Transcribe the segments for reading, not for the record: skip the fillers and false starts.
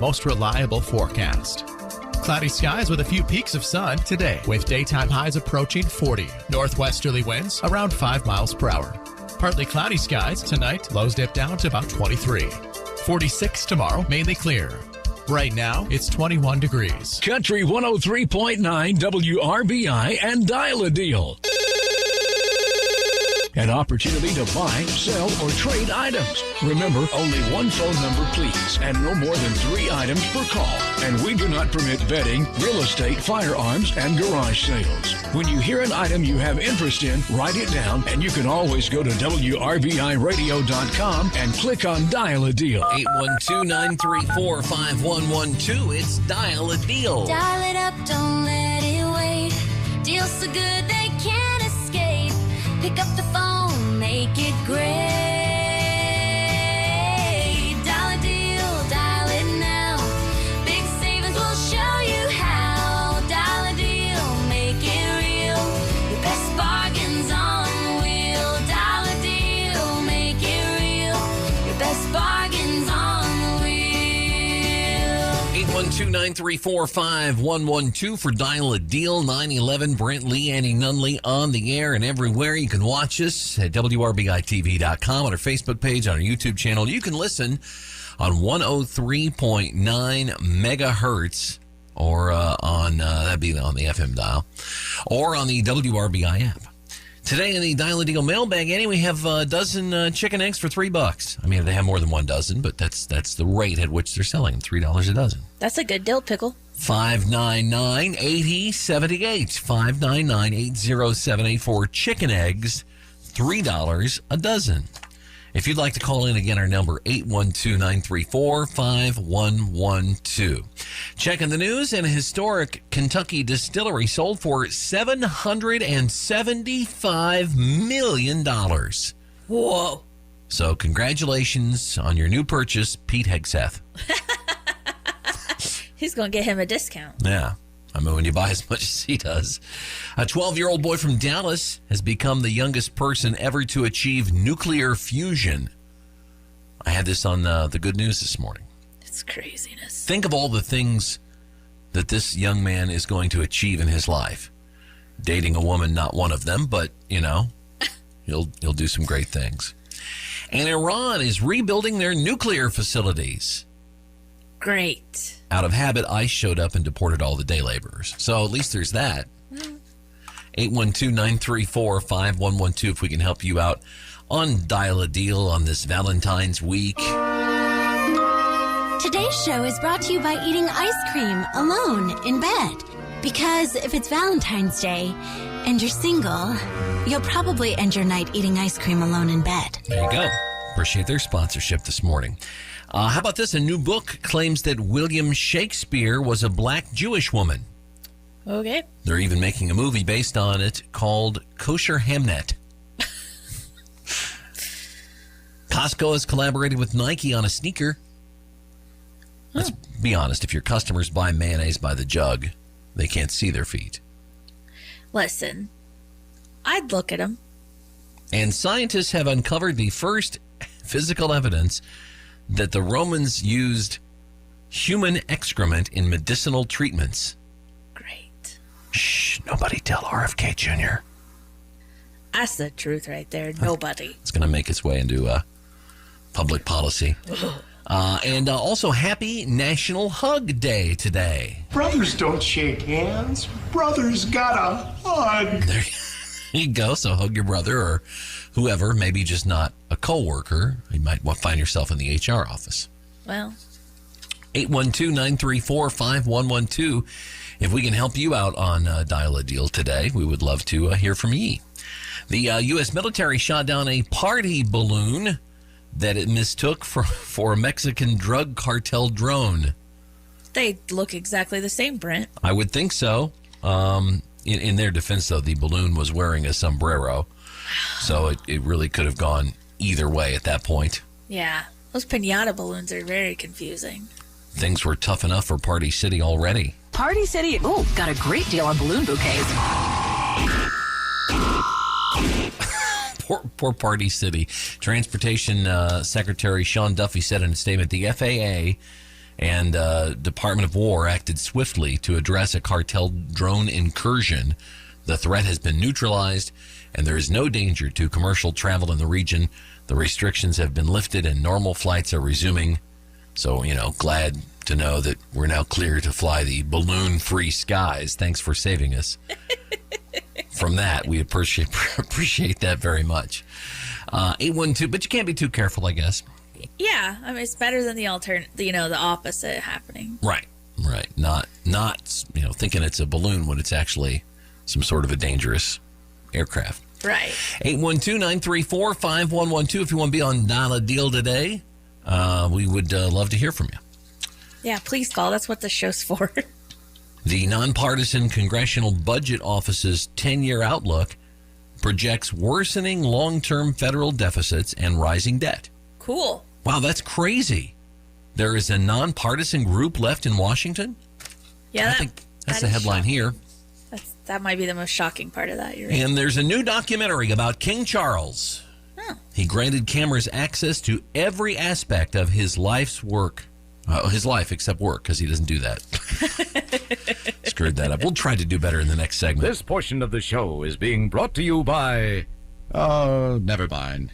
most reliable forecast. Cloudy skies with a few peaks of sun today, with daytime highs approaching 40. Northwesterly winds around 5 miles per hour. Partly cloudy skies tonight, lows dip down to about 23. 46 tomorrow, mainly clear. Right now, it's 21 degrees. Country 103.9 WRBI and Dial a Deal. An opportunity to buy, sell, or trade items. Remember, only one phone number, please, and no more than 3 items per call. And we do not permit betting, real estate, firearms, and garage sales. When you hear an item you have interest in, write it down, and you can always go to WRBIRadio.com and click on Dial a Deal. 812-934-5112. It's Dial a Deal. Dial it up, don't let it wait. Deals so good they can't escape. Pick up the phone, make it great. Dial a deal, dial it now. Big savings will show you how. Dial a deal, make it real. Your best bargains on the wheel. Dial a deal, make it real. Your best bargains on the wheel. 812-934-5112 for Dial a Deal. 911 Brent Lee, Annie Nunley on the air and everywhere. You can watch us at WRBI-TV.com, on our Facebook page, on our YouTube channel. You can listen on 103.9 megahertz or that'd be on the FM dial, or on the WRBI app. Today in the Dial a Deal mailbag, Annie, we have a dozen chicken eggs for $3. I mean, they have more than one dozen, but that's the rate at which they're selling them, $3 a dozen. That's a good deal, Pickle. 599-8078. 599-8078 for chicken eggs, $3 a dozen. If you'd like to call in again, our number, 812-934-5112. Checking the news, and a historic Kentucky distillery sold for $775 million. Whoa. So congratulations on your new purchase, Pete Hegseth. He's going to get him a discount. Yeah. I mean, when you buy as much as he does. A 12-year-old boy from Dallas has become the youngest person ever to achieve nuclear fusion. I had this on the good news this morning. It's craziness. Think of all the things that this young man is going to achieve in his life. Dating a woman, not one of them, but, you know, he'll do some great things. And Iran is rebuilding their nuclear facilities. Great. Out of habit, ICE showed up and deported all the day laborers. So at least there's that. 812-934-5112 if we can help you out on Dial a Deal on this Valentine's week. Today's show is brought to you by eating ice cream alone in bed. Because if it's Valentine's Day and you're single, you'll probably end your night eating ice cream alone in bed. There you go. Appreciate their sponsorship this morning. How about this? A new book claims that William Shakespeare was a black Jewish woman. Okay. They're even making a movie based on it called Kosher Hamnet. Costco has collaborated with Nike on a sneaker. Let's be honest. If your customers buy mayonnaise by the jug, they can't see their feet. Listen, I'd look at them. And scientists have uncovered the first physical evidence that the Romans used human excrement in medicinal treatments. Great. Shh, nobody tell RFK Jr. That's the truth right there. Nobody. It's going to make its way into public policy. And also, happy National Hug Day today. Brothers don't shake hands. Brothers gotta hug. There you go. So hug your brother or whoever, maybe just not a coworker. You might find yourself in the HR office. Well. 812-934-5112. If we can help you out on Dial a Deal today, we would love to hear from you. The U.S. military shot down a party balloon that it mistook for a Mexican drug cartel drone. They look exactly the same, Brent. I would think so. In their defense, though, the balloon was wearing a sombrero. So it really could have gone either way at that point. Yeah. Those piñata balloons are very confusing. Things were tough enough for Party City already. Party City, got a great deal on balloon bouquets. Poor Party City. Transportation Secretary Sean Duffy said in a statement, the FAA And Department of War acted swiftly to address a cartel drone incursion. The threat has been neutralized, and there is no danger to commercial travel in the region. The restrictions have been lifted, and normal flights are resuming. So, glad to know that we're now clear to fly the balloon-free skies. Thanks for saving us from that. We appreciate that very much. 812, but you can't be too careful, I guess. Yeah, I mean, it's better than the the opposite happening. Right. Not thinking it's a balloon when it's actually some sort of a dangerous aircraft. Right. 812-934-5112 if you want to be on Dial a Deal today. We would love to hear from you. Yeah, please call. That's what the show's for. The Nonpartisan Congressional Budget Office's 10-year outlook projects worsening long-term federal deficits and rising debt. Cool. Wow, that's crazy. There is a nonpartisan group left in Washington? Yeah, I think that's the headline here. That might be the most shocking part of that. You're right. And there's a new documentary about King Charles. Oh. He granted cameras access to every aspect of his life's work. His life except work, because he doesn't do that. Screwed that up. We'll try to do better in the next segment. This portion of the show is being brought to you by... never mind.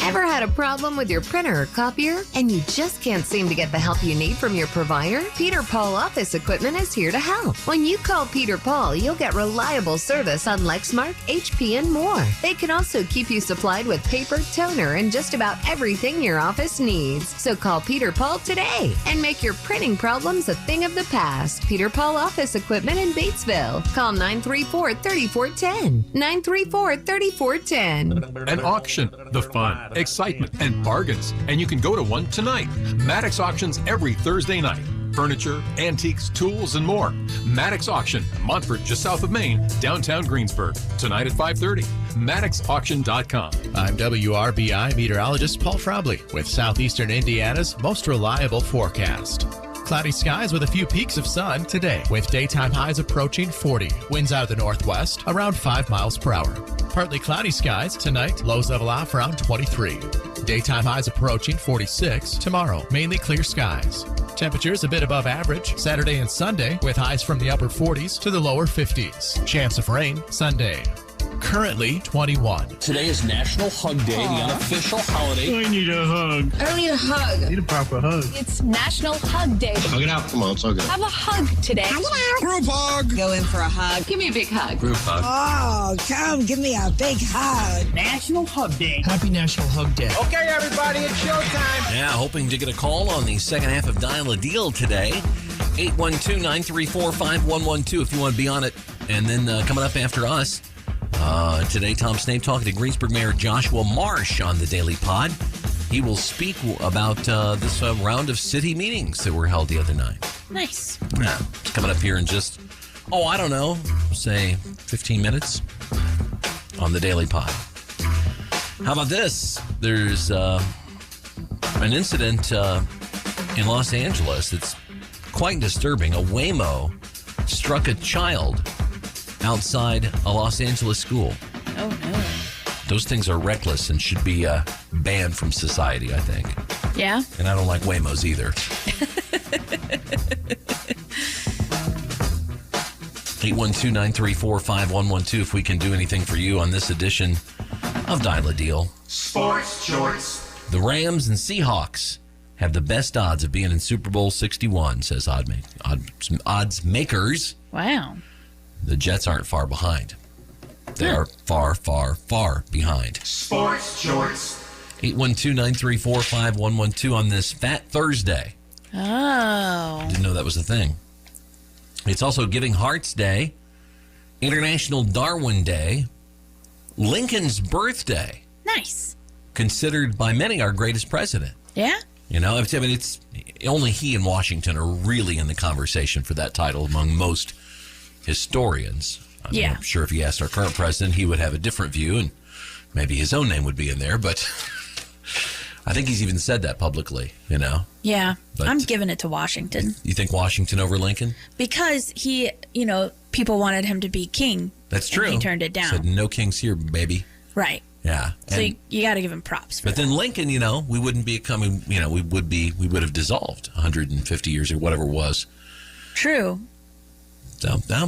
Ever had a problem with your printer or copier and you just can't seem to get the help you need from your provider? Peter Paul Office Equipment is here to help. When you call Peter Paul, you'll get reliable service on Lexmark, HP, and more. They can also keep you supplied with paper, toner, and just about everything your office needs. So call Peter Paul today and make your printing problems a thing of the past. Peter Paul Office Equipment in Batesville. Call 934-3410. 934-3410. An auction, the fun, excitement, and bargains. And you can go to one tonight. Maddox auctions every Thursday night. Furniture, antiques, tools, and more. Maddox Auction, Montfort, just south of Maine, downtown Greensburg. Tonight at 5:30. MaddoxAuction.com. I'm WRBI meteorologist Paul Frobley with Southeastern Indiana's most reliable forecast. Cloudy skies with a few peaks of sun today, with daytime highs approaching 40. Winds out of the northwest around 5 miles per hour. Partly cloudy skies tonight, lows level off around 23. Daytime highs approaching 46. Tomorrow, mainly clear skies. Temperatures a bit above average Saturday and Sunday, with highs from the upper 40s to the lower 50s. Chance of rain Sunday. Currently 21. Today is National Hug Day, the unofficial holiday. I need a hug. I don't need a hug. I need a proper hug. It's National Hug Day. Hug it out. Come on, it's all good. Have a hug today. Group hug. Go in for a hug. Give me a big hug. Group hug. Oh, come give me a big hug. National Hug Day. Happy National Hug Day. Okay, everybody, it's showtime. Yeah, hoping to get a call on the second half of Dial a Deal today. 812-934-5112 if you want to be on it. And then coming up after us, today, Tom Snape talking to Greensburg Mayor Joshua Marsh on the Daily Pod. He will speak about this round of city meetings that were held the other night. Nice. Yeah, it's coming up here in just, I don't know, say 15 minutes on the Daily Pod. How about this? There's an incident in Los Angeles that's quite disturbing. A Waymo struck a child outside a Los Angeles school. Oh, no. Those things are reckless and should be banned from society, I think. Yeah? And I don't like Waymos either. 812-934-5112 if we can do anything for you on this edition of Dial a Deal. Sports shorts. The Rams and Seahawks have the best odds of being in Super Bowl 61, says odds makers. Wow. The Jets aren't far behind. They are far, far, far behind. Sports shorts. 812-934-5112 on this Fat Thursday. Oh. Didn't know that was a thing. It's also Giving Hearts Day, International Darwin Day, Lincoln's birthday. Nice. Considered by many our greatest president. Yeah? You know, I mean, it's only he and Washington are really in the conversation for that title among most historians. I mean, Yeah. I'm sure if you asked our current president, he would have a different view, and maybe his own name would be in there, but I think he's even said that publicly, you know? Yeah. But I'm giving it to Washington. You think Washington over Lincoln? Because he, people wanted him to be king. That's and true. he turned it down. Said, no kings here, baby. Right. Yeah. So you got to give him props for But then Lincoln, we wouldn't be coming, we would have dissolved 150 years or whatever it was. True. So they're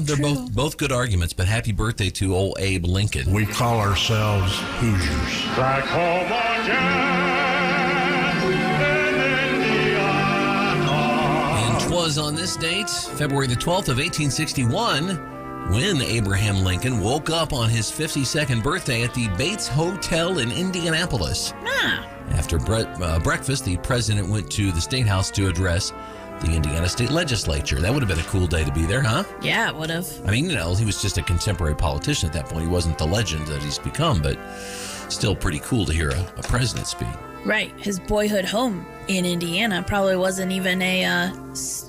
both good arguments, but happy birthday to old Abe Lincoln. We call ourselves Hoosiers. Back home again. And 'twas on this date, February the 12th of 1861, when Abraham Lincoln woke up on his 52nd birthday at the Bates Hotel in Indianapolis. After breakfast, the president went to the State House to address the Indiana State Legislature. That would have been a cool day to be there, huh? Yeah, it would have. I mean, he was just a contemporary politician at that point. He wasn't the legend that he's become, but still pretty cool to hear a president speak. Right. His boyhood home in Indiana probably wasn't even a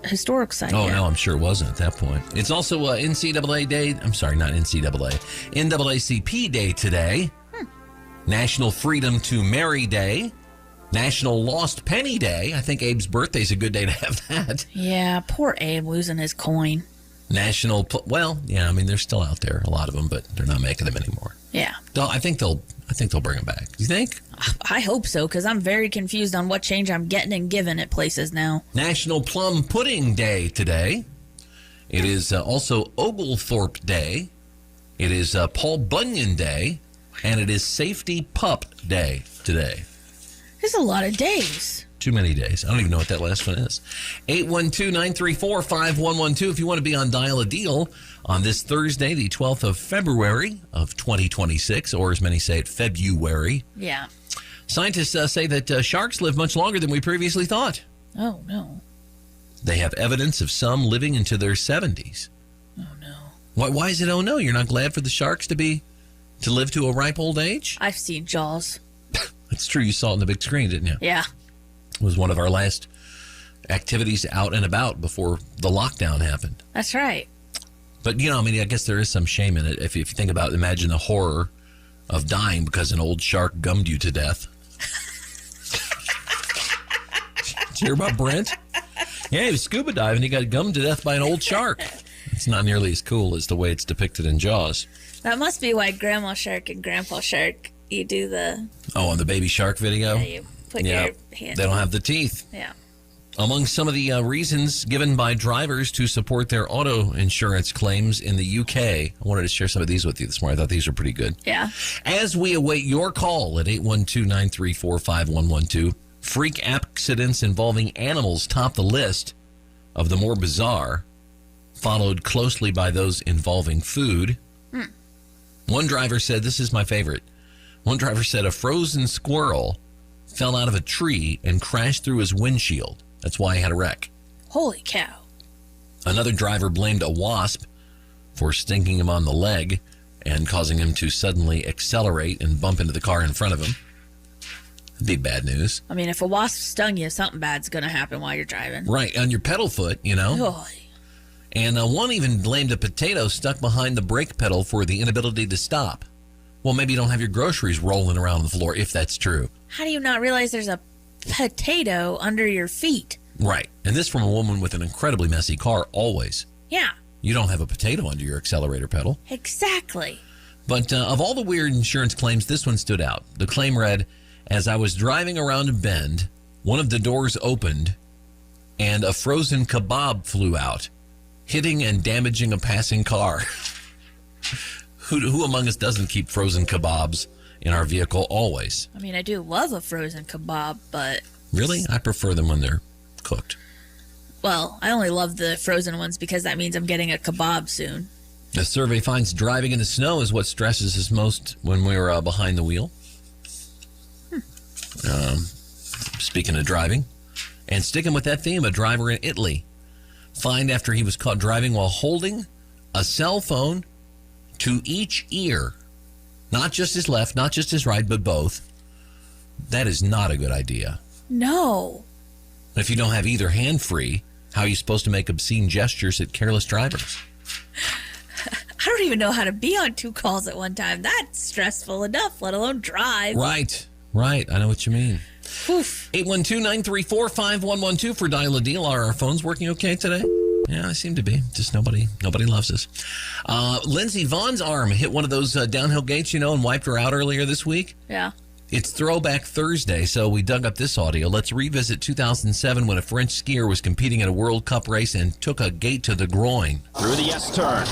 historic site yet. No, I'm sure it wasn't at that point. It's also NCAA Day. I'm sorry, not NCAA. NAACP Day today. National Freedom to Marry Day. National Lost Penny Day. I think Abe's birthday's a good day to have that. Yeah, poor Abe losing his coin. National, they're still out there, a lot of them, but they're not making them anymore. Yeah. I think they'll bring them back. Do you think? I hope so, because I'm very confused on what change I'm getting and giving at places now. National Plum Pudding Day today. It is also Oglethorpe Day. It is Paul Bunyan Day, and it is Safety Pup Day today. There's a lot of days. Too many days. I don't even know what that last one is. 812-934-5112 if you want to be on Dial a Deal on this Thursday, the 12th of February of 2026, or as many say it, February. Yeah. Scientists say that sharks live much longer than we previously thought. Oh, no. They have evidence of some living into their 70s. Oh, no. Why is it oh, no? You're not glad for the sharks to live to a ripe old age? I've seen Jaws. It's true. You saw it on the big screen, didn't you? Yeah. It was one of our last activities out and about before the lockdown happened. That's right. But, I guess there is some shame in it. If you think about it, imagine the horror of dying because an old shark gummed you to death. Did you hear about Brent? Yeah, he was scuba diving. He got gummed to death by an old shark. It's not nearly as cool as the way it's depicted in Jaws. That must be why Grandma Shark and Grandpa Shark, you do the... Oh, on the baby shark video? Yeah, you put your hand... They don't have the teeth. Yeah. Among some of the reasons given by drivers to support their auto insurance claims in the UK, I wanted to share some of these with you this morning. I thought these were pretty good. Yeah. As we await your call at 812-934-5112, freak accidents involving animals top the list of the more bizarre, followed closely by those involving food. One driver said, this is my favorite. One driver said a frozen squirrel fell out of a tree and crashed through his windshield. That's why he had a wreck. Holy cow. Another driver blamed a wasp for stinking him on the leg and causing him to suddenly accelerate and bump into the car in front of him. That'd be bad news. I mean, if a wasp stung you, something bad's going to happen while you're driving. Right, on your pedal foot, Oh. And one even blamed a potato stuck behind the brake pedal for the inability to stop. Well, maybe you don't have your groceries rolling around on the floor, if that's true. How do you not realize there's a potato under your feet? Right. And this from a woman with an incredibly messy car, always. Yeah. You don't have a potato under your accelerator pedal. Exactly. But of all the weird insurance claims, this one stood out. The claim read, as I was driving around a bend, one of the doors opened and a frozen kebab flew out, hitting and damaging a passing car. Who among us doesn't keep frozen kebabs in our vehicle always? I mean, I do love a frozen kebab, but... Really? I prefer them when they're cooked. Well, I only love the frozen ones because that means I'm getting a kebab soon. The survey finds driving in the snow is what stresses us most when we're behind the wheel. Speaking of driving, and sticking with that theme, a driver in Italy fined after he was caught driving while holding a cell phone to each ear. Not just his left, not just his right, but both. That is not a good idea. No. If you don't have either hand free, how are you supposed to make obscene gestures at careless drivers? I don't even know how to be on two calls at one time. That's stressful enough, let alone drive. Right. I know what you mean. 812-934-5112 for Dial a Deal. Are our phones working okay today? Yeah, they seem to be. Just nobody loves us. Lindsey Vohn's arm hit one of those downhill gates, and wiped her out earlier this week. Yeah. It's Throwback Thursday, so we dug up this audio. Let's revisit 2007 when a French skier was competing in a World Cup race and took a gate to the groin. Through the S-turn.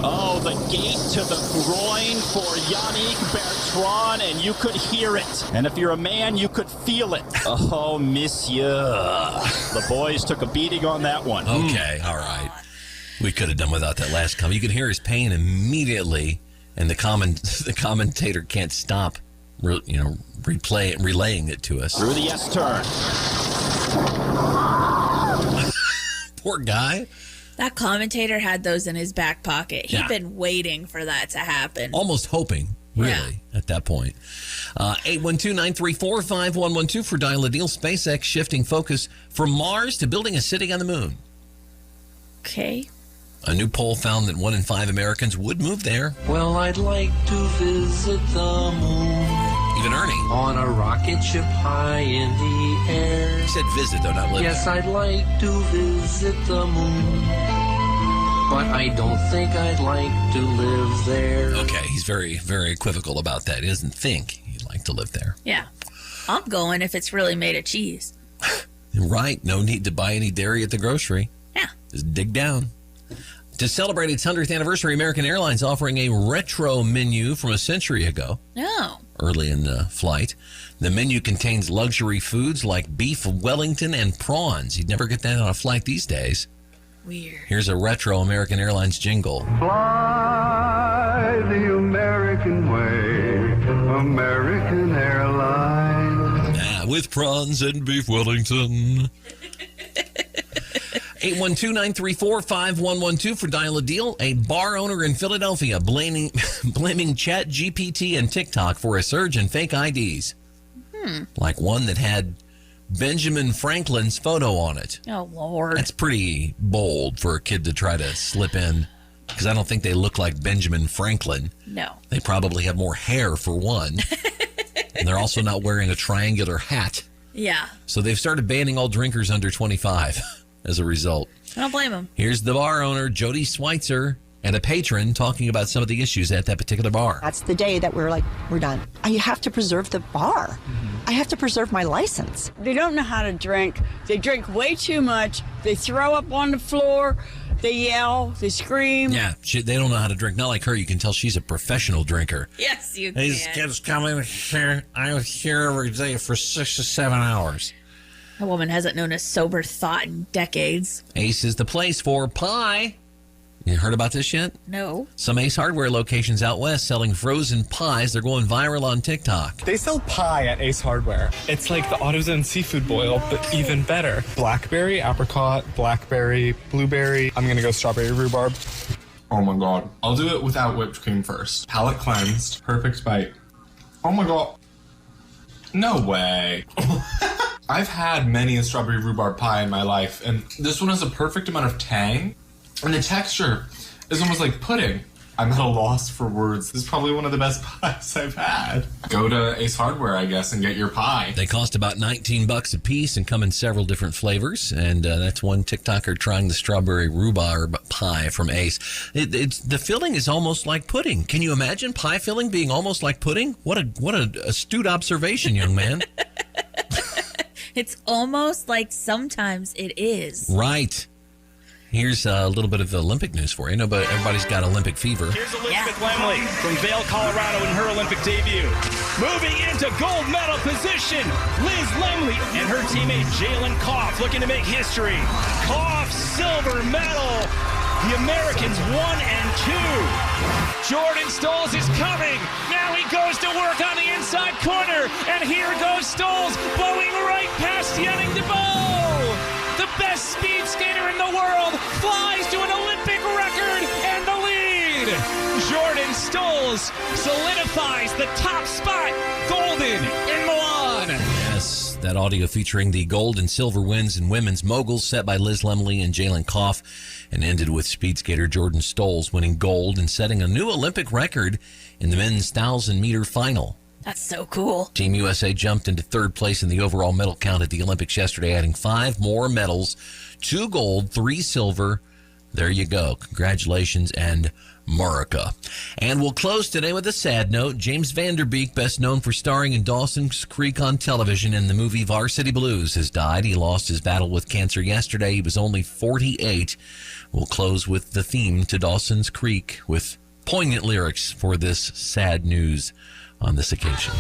Oh, the gate to the groin for Yannick Bertrand, and you could hear it. And if you're a man, you could feel it. Oh, monsieur. The boys took a beating on that one. Okay, all right. We could have done without that last comment. You could hear his pain immediately, and the commentator can't stop, relaying it to us. Through the S-turn. Poor guy. That commentator had those in his back pocket. He'd been waiting for that to happen. Almost hoping, really, at that point. 812-934-5112 for Dial a Deal. SpaceX shifting focus from Mars to building a city on the moon. Okay. A new poll found that 1 in 5 Americans would move there. Well, I'd like to visit the moon. Even Ernie. On a rocket ship high in the air. He said visit, though, not live. Yes, I'd like to visit the moon. But I don't think I'd like to live there. Okay, he's very, very equivocal about that. He doesn't think he'd like to live there. Yeah. I'm going if it's really made of cheese. Right. No need to buy any dairy at the grocery. Yeah. Just dig down. To celebrate its 100th anniversary, American Airlines offering a retro menu from a century ago. No. Early in the flight. The menu contains luxury foods like beef Wellington and prawns. You'd never get that on a flight these days. Weird. Here's a retro American Airlines jingle. Fly the American way, American Airlines. With prawns and beef Wellington. 812-934-5112 for Dial a Deal. A bar owner in Philadelphia blaming ChatGPT and TikTok for a surge in fake IDs. Like one that had Benjamin Franklin's photo on it. Oh, Lord. That's pretty bold for a kid to try to slip in, because I don't think they look like Benjamin Franklin. No. They probably have more hair, for one. And they're also not wearing a triangular hat. Yeah. So they've started banning all drinkers under 25 as a result. I don't blame them. Here's the bar owner, Jody Schweitzer, and a patron talking about some of the issues at that particular bar. That's the day that we're like, we're done. I have to preserve the bar. I have to preserve my license. They don't know how to drink. They drink way too much. They throw up on the floor. They yell. They scream. Yeah, they don't know how to drink. Not like her. You can tell she's a professional drinker. Yes, you These can. kids come in here. I was here every day for 6 to 7 hours. A woman hasn't known a sober thought in decades. Ace is the place for pie. You heard about this yet? No. Some Ace Hardware locations out west selling frozen pies. They're going viral on TikTok. They sell pie at Ace Hardware. It's like the AutoZone seafood boil, but even better. Blackberry, apricot, blackberry, blueberry. I'm going to go strawberry rhubarb. Oh my God. I'll do it without whipped cream first. Palate cleansed. Perfect bite. Oh my God. No way. I've had many a strawberry rhubarb pie in my life, and this one has a perfect amount of tang. And the texture is almost like pudding. I'm at a loss for words. This is probably one of the best pies I've had. Go to Ace Hardware, I guess, and get your pie. They cost about $19 a piece and come in several different flavors. And that's one TikToker trying the strawberry rhubarb pie from Ace. The filling is almost like pudding. Can you imagine pie filling being almost like pudding? What a astute observation, young man. It's almost like sometimes it is. Right. Here's a little bit of Olympic news for you. But everybody's got Olympic fever. Here's Elizabeth Lemley from Vail, Colorado in her Olympic debut. Moving into gold medal position, Liz Lemley and her teammate Jalen Koff looking to make history. Koff, silver medal. The Americans 1 and 2. Jordan Stolz is coming. Now he goes to work on the inside corner. And here goes Stolz blowing right past Yannick DeBow. The best speed skater in the world flies to an Olympic record and the lead. Jordan Stolz solidifies the top spot, golden in Milan. Yes, that audio featuring the gold and silver wins in women's moguls set by Liz Lemley and Jalen Koff, and ended with speed skater Jordan Stolz winning gold and setting a new Olympic record in the men's 1,000-meter final. That's so cool. Team USA jumped into third place in the overall medal count at the Olympics yesterday, adding 5 more medals, 2 gold, 3 silver. There you go. Congratulations, and America. And we'll close today with a sad note. James Van Der Beek, best known for starring in Dawson's Creek on television and the movie Varsity Blues, has died. He lost his battle with cancer yesterday. He was only 48. We'll close with the theme to Dawson's Creek with poignant lyrics for this sad news on this occasion.